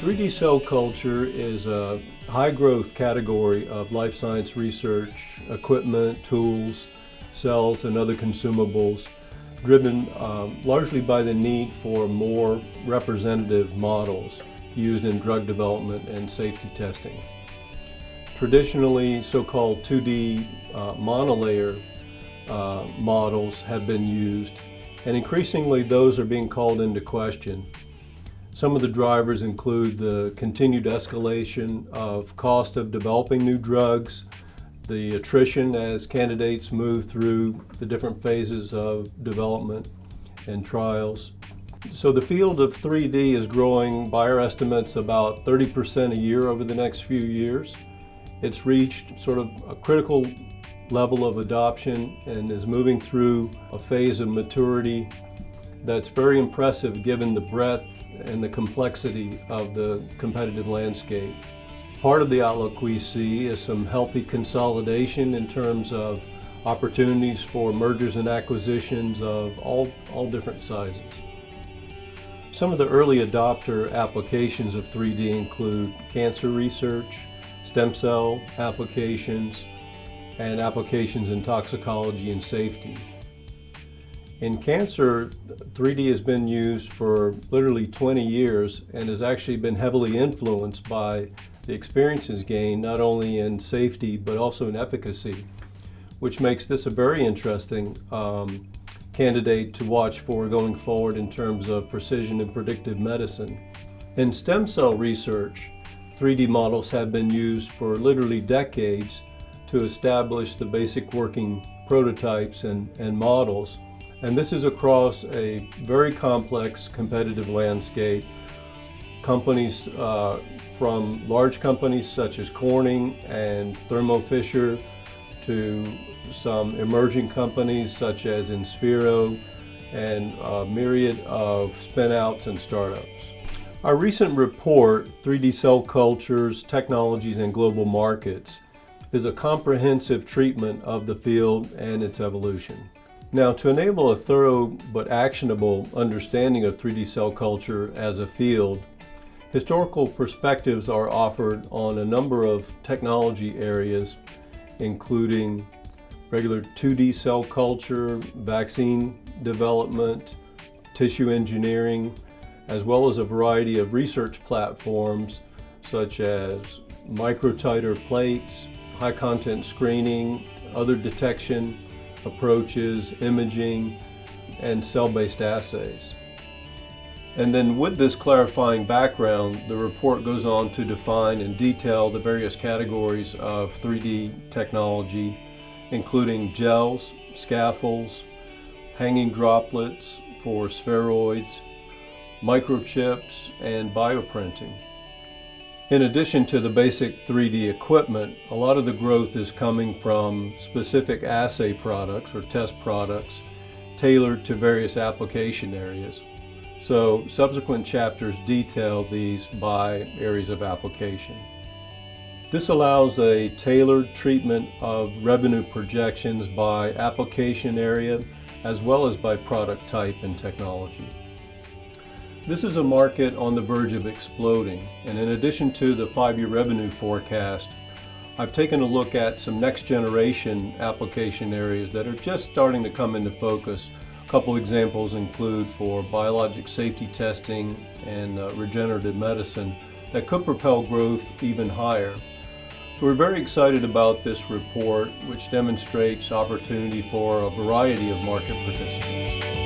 3D cell culture is a high-growth category of life science research, equipment, tools, cells, and other consumables, driven largely by the need for more representative models used in drug development and safety testing. Traditionally, so-called 2D monolayer models have been used, and increasingly those are being called into question. Some of the drivers include the continued escalation of cost of developing new drugs, the attrition as candidates move through the different phases of development and trials. So the field of 3D is growing by our estimates about 30% a year over the next few years. It's reached sort of a critical level of adoption and is moving through a phase of maturity that's very impressive given the breadth and the complexity of the competitive landscape. Part of the outlook we see is some healthy consolidation in terms of opportunities for mergers and acquisitions of all different sizes. Some of the early adopter applications of 3D include cancer research, stem cell applications, and applications in toxicology and safety. In cancer, 3D has been used for literally 20 years and has actually been heavily influenced by the experiences gained not only in safety but also in efficacy, which makes this a very interesting candidate to watch for going forward in terms of precision and predictive medicine. In stem cell research, 3D models have been used for literally decades to establish the basic working prototypes and models. And this is across a very complex competitive landscape. Companies from large companies such as Corning and Thermo Fisher to some emerging companies such as Inspiro and a myriad of spin-outs and startups. Our recent report, 3D Cell Cultures, Technologies and Global Markets, is a comprehensive treatment of the field and its evolution. Now, to enable a thorough but actionable understanding of 3D cell culture as a field, historical perspectives are offered on a number of technology areas, including regular 2D cell culture, vaccine development, tissue engineering, as well as a variety of research platforms such as microtiter plates, high content screening, other detection approaches, imaging, and cell-based assays. And then with this clarifying background, the report goes on to define and detail the various categories of 3D technology, including gels, scaffolds, hanging droplets for spheroids, microchips, and bioprinting. In addition to the basic 3D equipment, a lot of the growth is coming from specific assay products or test products tailored to various application areas. So subsequent chapters detail these by areas of application. This allows a tailored treatment of revenue projections by application area as well as by product type and technology. This is a market on the verge of exploding, and in addition to the 5-year revenue forecast, I've taken a look at some next generation application areas that are just starting to come into focus. A couple examples include for biologic safety testing and regenerative medicine that could propel growth even higher. So we're very excited about this report, which demonstrates opportunity for a variety of market participants.